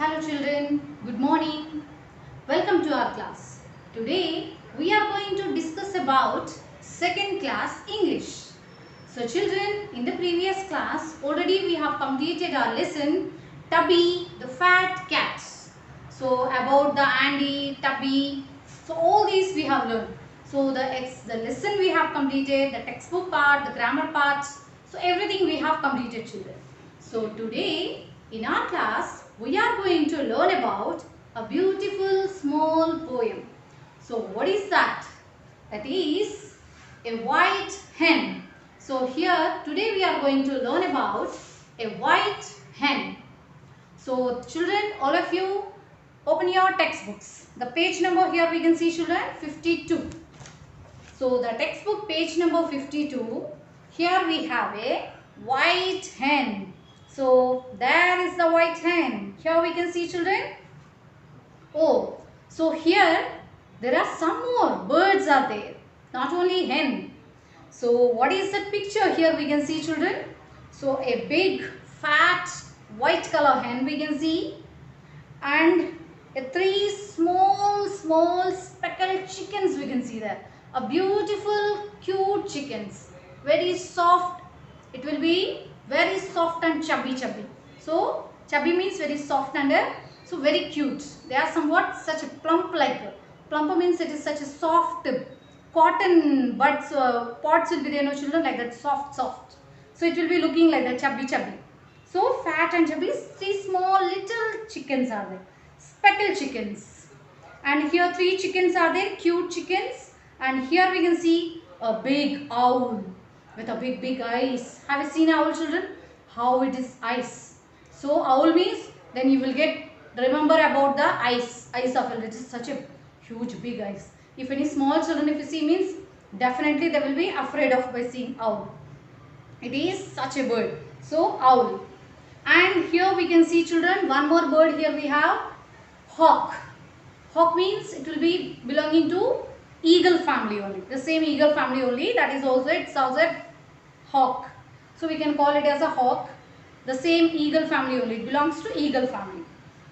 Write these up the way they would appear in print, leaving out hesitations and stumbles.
Hello children, good morning. Welcome to our class. Today we are going to discuss about second class English. So children, in the previous class already we have completed our lesson Tubby the fat cat. So about the Andy, Tubby, so all these we have learned. So the lesson we have completed, the textbook part, the grammar part, so everything we have completed children. So today in our class we are going to learn about a beautiful small poem. So what is that? That is a white hen. So here today we are going to learn about a white hen. So children, all of you open your textbooks. The page number here we can see children 52. So the textbook page number 52. Here we have a white hen. So there is the white hen. Here we can see children. Oh, so here there are some more birds are there. Not only hen. So what is that picture here we can see children? So a big fat white color hen we can see. And three small speckled chickens we can see there. A beautiful cute chickens. Very soft. It will be very soft and chubby. So chubby means very soft and so very cute. They are somewhat such a plump like. Plump means it is such a soft cotton buds pods will be there, no children, like that soft. So it will be looking like that chubby. So fat and chubby, three small little chickens are there, speckled chickens. And here three chickens are there, cute chickens. And here we can see a big owl with a big eyes. Have you seen owl children? How it is eyes. So owl means then you will get remember about the eyes of it. It is such a huge big eyes. If any small children if you see means definitely they will be afraid of by seeing owl. It is such a bird. So owl. And here we can see children one more bird here we have hawk. Hawk means it will be belonging to eagle family only. The same eagle family only, that is also it sounds like hawk. So we can call it as a hawk. The same eagle family only. It belongs to eagle family.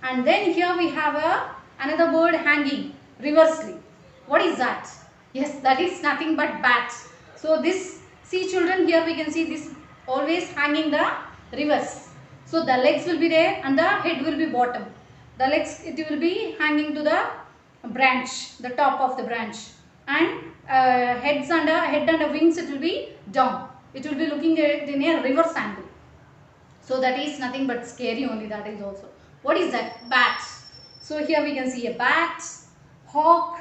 And then here we have another bird hanging reversely. What is that? Yes, that is nothing but bat. So this, see children, here we can see this always hanging the reverse. So the legs will be there and the head will be bottom. The legs it will be hanging to the branch, the top of the branch, and head and wings it will be down. It will be looking at in a reverse angle. So that is nothing but scary only. That is also. What is that? Bat. So here we can see a bat, hawk,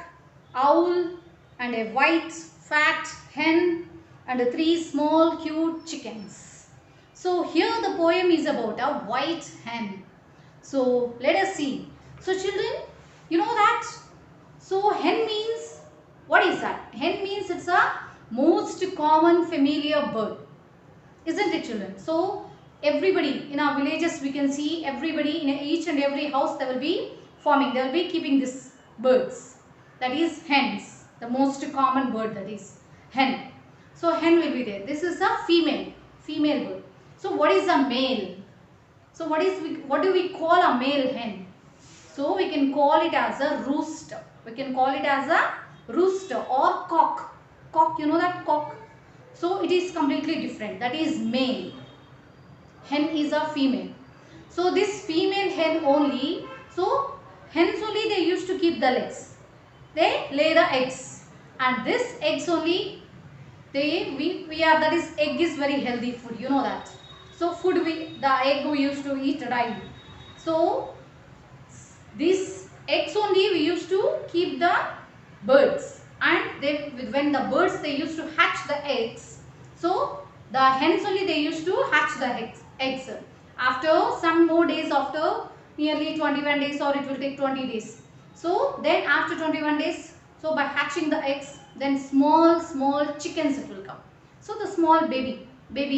owl, and a white fat hen, and three small cute chickens. So here the poem is about a white hen. So let us see. So children, you know that? So hen means, what is that? Hen means it's a most common familiar bird. Isn't it children? So everybody in our villages we can see everybody in each and every house they will be forming. They will be keeping these birds. That is hens. The most common bird that is hen. So hen will be there. This is a female bird. So what is a male? So what do we call a male hen? So we can call it as a rooster. We can call it as a rooster or cock. Cock, you know that cock? So it is completely different. That is male. Hen is a female. So this female hen only, so hens only they used to keep the legs. They lay the eggs. And this eggs only that is egg is very healthy food, you know that. So the egg we used to eat daily. So these eggs only we used to keep the birds, and when the birds they used to hatch the eggs. So the hens only they used to hatch the eggs. After some more days, after nearly 21 days, or it will take 20 days. So then after 21 days, so by hatching the eggs, then small chickens it will come. So the small baby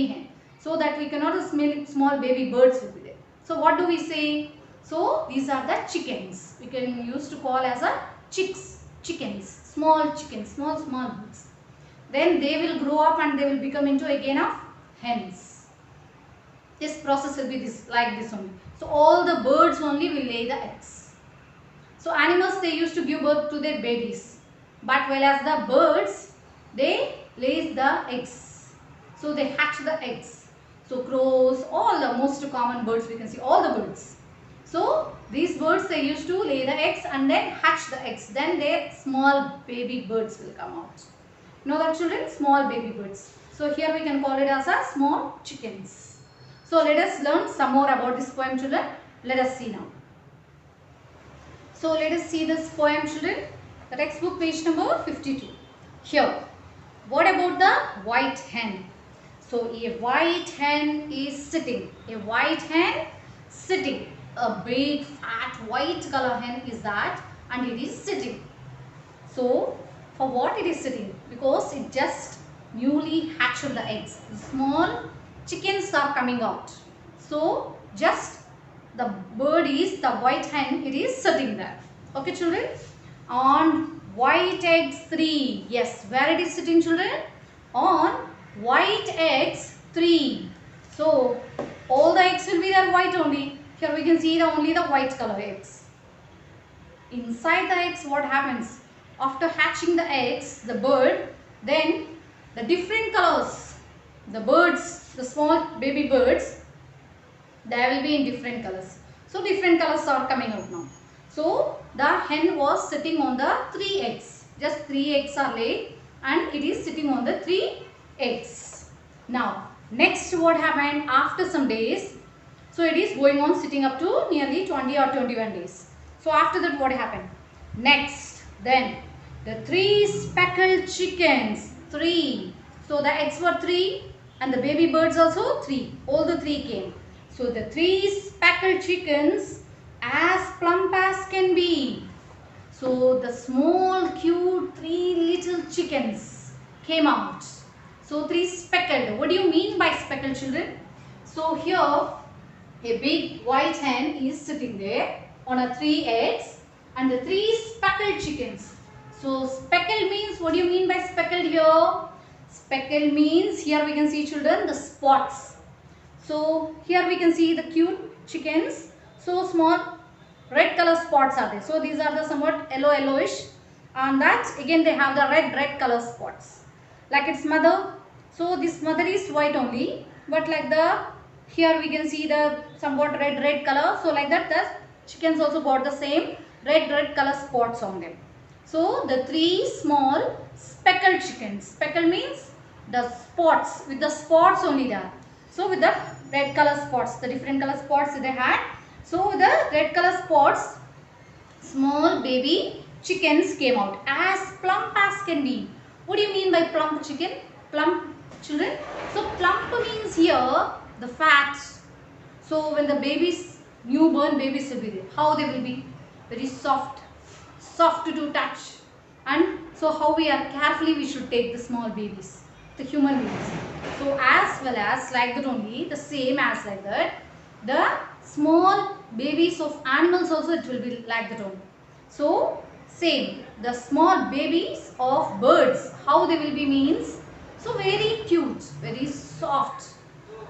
hen. So that we cannot smell small baby birds will be there. So what do we say? So these are the chickens. We can use to call as a chickens, small birds. Then they will grow up and they will become into again of hens. This process will be this like this only. So all the birds only will lay the eggs. So animals, they used to give birth to their babies, but whereas the birds, they lay the eggs. So they hatch the eggs. So crows, all the most common birds we can see, all the birds. So these birds, they used to lay the eggs and then hatch the eggs. Then their small baby birds will come out. You know that, children? Small baby birds. So here we can call it as a small chickens. So let us learn some more about this poem, children. Let us see now. So let us see this poem, children. The textbook page number 52. Here, what about the white hen? So a white hen is sitting. A white hen sitting. A big fat white color hen is that, and it is sitting. So for what it is sitting? Because it just newly hatched the eggs. The small chickens are coming out. So just the bird is, the white hen, it is sitting there. Okay, children? On white eggs 3. Yes, where it is sitting, children? On white eggs 3. So all the eggs will be there white only. Here we can see only the white color eggs. Inside the eggs, what happens? After hatching the eggs, the bird, then the different colors, the birds, the small baby birds, they will be in different colors. So different colors are coming out now. So the hen was sitting on the 3 eggs. Just 3 eggs are laid and it is sitting on the 3 eggs. Now next, what happened after some days? So it is going on sitting up to nearly 20 or 21 days. So after that, what happened? Next, then the 3 speckled chickens. 3. So the eggs were 3 and the baby birds also 3. All the 3 came. So the 3 speckled chickens, as plump as can be. So the small cute 3 little chickens came out. So 3 speckled. What do you mean by speckled, children? So here a big white hen is sitting there on a 3 eggs and the 3 speckled chickens. So speckled means, what do you mean by speckled here? Speckled means, here we can see, children, the spots. So here we can see the cute chickens. So small red color spots are there. So these are the somewhat yellowish, and that again they have the red color spots like its mother. So this mother is white only, but like the, here we can see the somewhat red color. So like that the chickens also got the same red color spots on them. So the 3 small speckled chickens. Speckled means the spots, with the spots only there. So with the red color spots, the different color spots they had. So with the red color spots, small baby chickens came out as plump as can be. What do you mean by plump chicken? Plump, children? So plump means here the fat. So when the babies, newborn babies will be there, how they will be? Very soft to touch. And so how we are carefully we should take the small babies, the human babies. So as well as like that only, the same as like that, the small babies of animals also it will be like that only. So same, the small babies of birds, how they will be means, so very cute, very soft.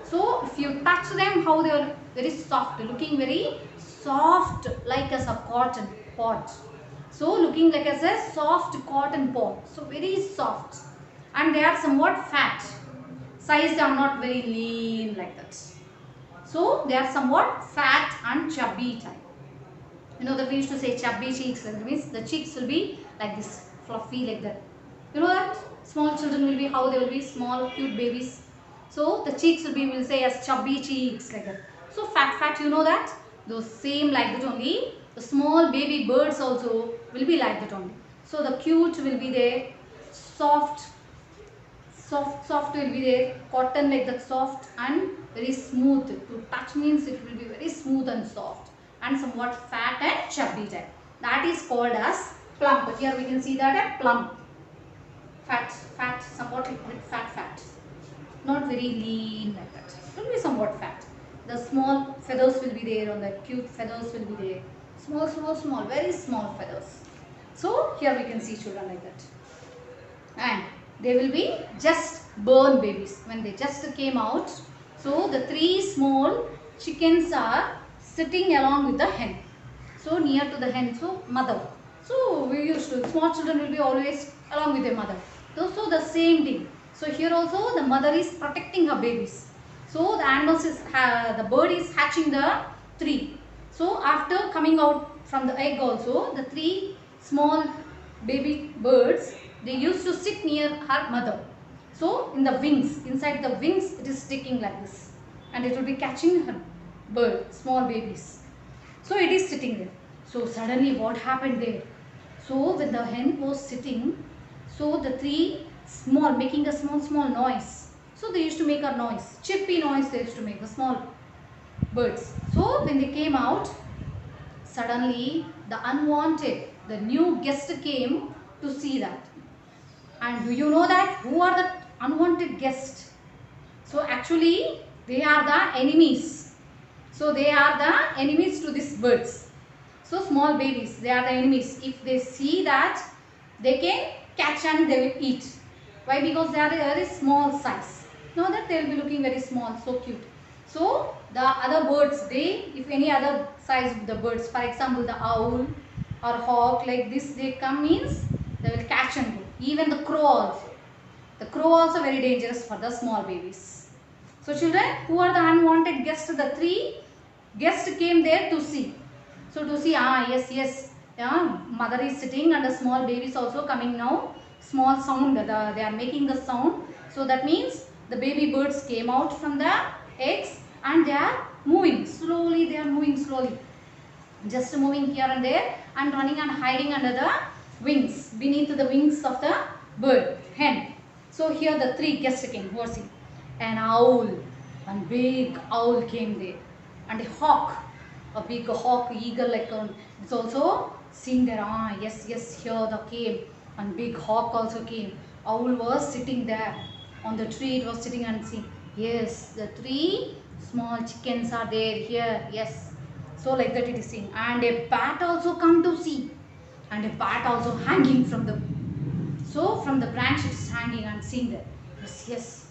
So if you touch them, how they are very soft, looking very soft like as a cotton pod. So looking like as a soft cotton pod. So very soft. And they are somewhat fat. Size they are not very lean like that. So they are somewhat fat and chubby type. You know that we used to say chubby cheeks. That means the cheeks will be like this, fluffy like that. You know that small children will be, how they will be, small cute babies. So the cheeks will be, we will say as chubby cheeks like that. So fat, you know that. Those same like that only. The small baby birds also will be like that only. So the cute will be there, soft will be there, cotton like that, soft and very smooth. To touch means it will be very smooth and soft, and somewhat fat and chubby type. That is called as plump. Here we can see that a plump. Fat, somewhat liquid, fat. Not very lean like that. It will be somewhat fat. The small feathers will be there, on the cute feathers will be there. Small, very small feathers. So here we can see children like that. And they will be just born babies. When they just came out, So the three small chickens are sitting along with the hen. So near to the hen, so mother. So we used to, small children will be always along with their mother. So the same thing. So here also the mother is protecting her babies. So the animals is, the bird is hatching the three. So after coming out from the egg also, the three small baby birds, they used to sit near her mother. So in the wings, inside the wings it is sticking like this. And it will be catching her bird, small babies. So it is sitting there. So suddenly what happened there? So when the hen was sitting, so the three small, making a small noise. So they used to make a noise, chippy noise they used to make, the small birds. So when they came out, suddenly the unwanted, the new guest came to see that. And do you know that who are the unwanted guests? So actually they are the enemies. So they are the enemies to these birds. So small babies, they are the enemies. If they see that, they can catch and they will eat. Why? Because they are a very small size. Know that they will be looking very small, so cute. So the other birds, they, if any other size of the birds, for example the owl or hawk like this, they come means they will catch and go. Even the crow also. The crow also very dangerous for the small babies. So children, who are the unwanted guests? The three guests came there to see. So to see, yes, mother is sitting and the small baby is also coming now. Small sound, they are making the sound. So that means the baby birds came out from the eggs and they are moving slowly. They are moving slowly, just moving here and there and running and hiding under the wings, beneath the wings of the bird, hen. So here the three guests came. Who was he? An owl, one big owl came there, and a hawk, a big hawk, eagle like it's also seen there. Yes, here the came, and big hawk also came. Owl was sitting there on the tree. It was sitting and seeing. Yes, the three small chickens are there here. Yes, so like that it is seen. And a bat also come to see, and a bat also hanging from the, so from the branch it is hanging and seeing there. Yes,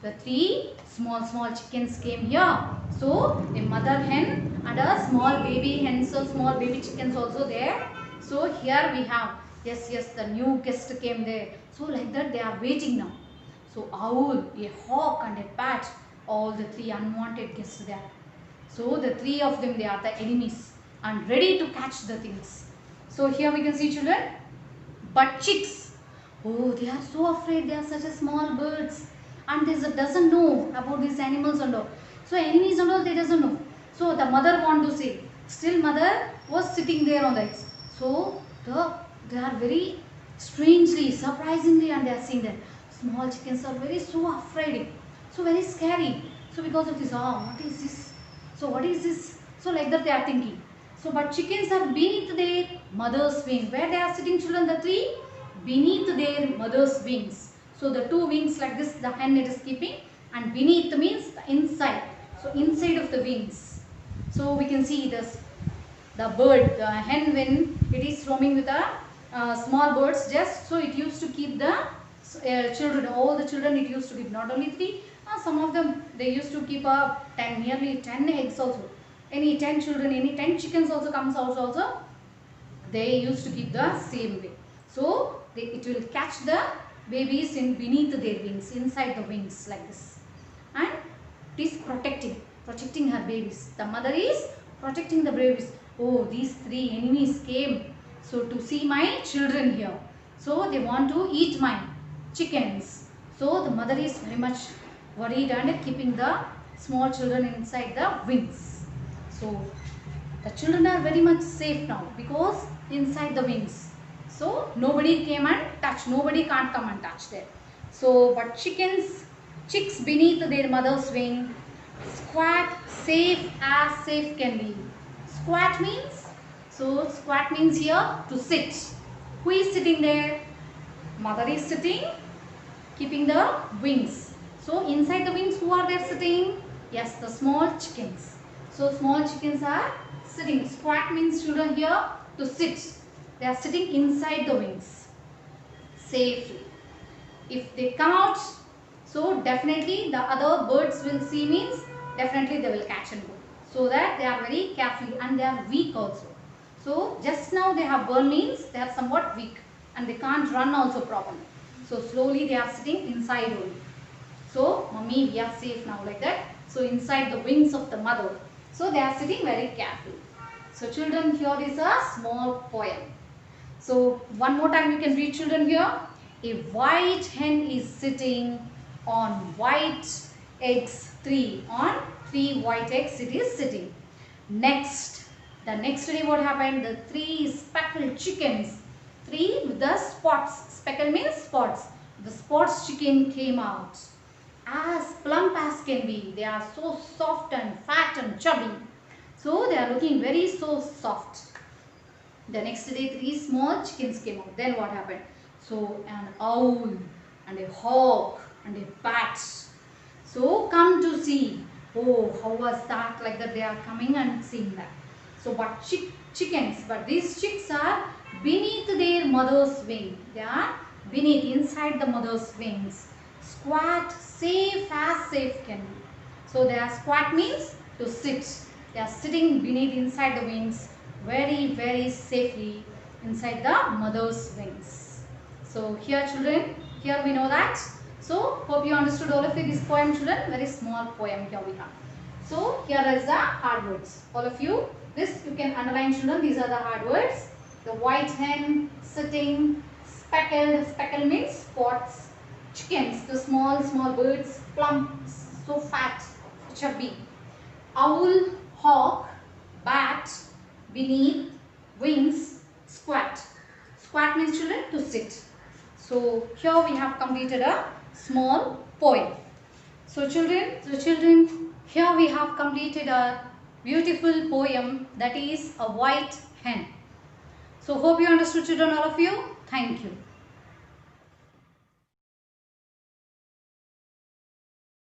the three small chickens came here. So a mother hen and a small baby hen, so small baby chickens also there. So here we have, yes, the new guest came there. So like that they are waiting now. So owl, a hawk and a bat, all the three unwanted guests there. So the three of them, they are the enemies and ready to catch the things. So here we can see children, but chicks, oh, they are so afraid. They are such a small birds and they doesn't know about these animals and all. So enemies and all they doesn't know. So the mother want to say, still mother was sitting there on the eggs. So they are very strangely, surprisingly, and they are seeing that small chickens are very so afraid, so very scary. So because of this, what is this? So what is this? So like that they are thinking. So but chickens are beneath their mother's wing. Where they are sitting children, the three? Beneath their mother's wings. So the two wings like this, the hen it is keeping, and beneath means the inside. So inside of the wings. So we can see this, the bird, the hen, when it is roaming with the small birds, just so it used to keep the children, all the children it used to keep, not only three, some of them they used to keep 10, nearly 10 eggs also. Any 10 children, any 10 chickens also comes out also, they used to keep the same way. So it will catch the babies in beneath their wings, inside the wings like this, and it is protecting her babies. The mother is protecting the babies. Oh, these three enemies came so to see my children here, so they want to eat my chickens. So the mother is very much worried and keeping the small children inside the wings. So the children are very much safe now because inside the wings. So nobody came and touch, nobody can't come and touch there. So but chicks beneath their mother's wing, squat safe as safe can be. Squat means, so squat means here to sit. Who is sitting there? Mother is sitting, keeping the wings. So inside the wings, who are there sitting? Yes, the small chickens. So small chickens are sitting. Squat means children here to sit. They are sitting inside the wings safely. If they come out, So definitely the other birds will see means definitely they will catch and go. So that they are very careful and they are weak also. So just now they have burn means they are somewhat weak and they can't run also properly. So slowly they are sitting inside only. So mummy, we are safe now, like that. So inside the wings of the mother. So they are sitting very carefully. So children, here is a small poem. So one more time you can read, children, here. A white hen is sitting on white eggs, three. On three white eggs it is sitting. Next, the next day what happened? The three speckled chickens, three with the spots. Speckle means spots. The spots chicken came out as plump as can be. They are so soft and fat and chubby. So they are looking very so soft. The next day three small chickens came out. Then what happened? So an owl and a hawk and a bat. So come to see. Oh, how was that? Like that they are coming and seeing that. So but chickens, but these chicks are beneath their mother's wing. They are beneath, inside the mother's wings. Squat, safe as safe can be. So they are squat means to sit. They are sitting beneath inside the wings very safely inside the mother's wings. So here children, here we know that. So hope you understood all of you this poem, children. Very small poem here we have. So here is the hard words. All of you, this you can underline, children. These are the hard words. The white hen sitting, speckled, speckle means spots. Chickens, the small birds, plump, so fat, chubby. Owl, hawk, bat, beneath, wings, squat. Squat means, children, to sit. So here we have completed a small poem. So children, here we have completed a beautiful poem, that is a white hen. So hope you understood, children, all of you. Thank you.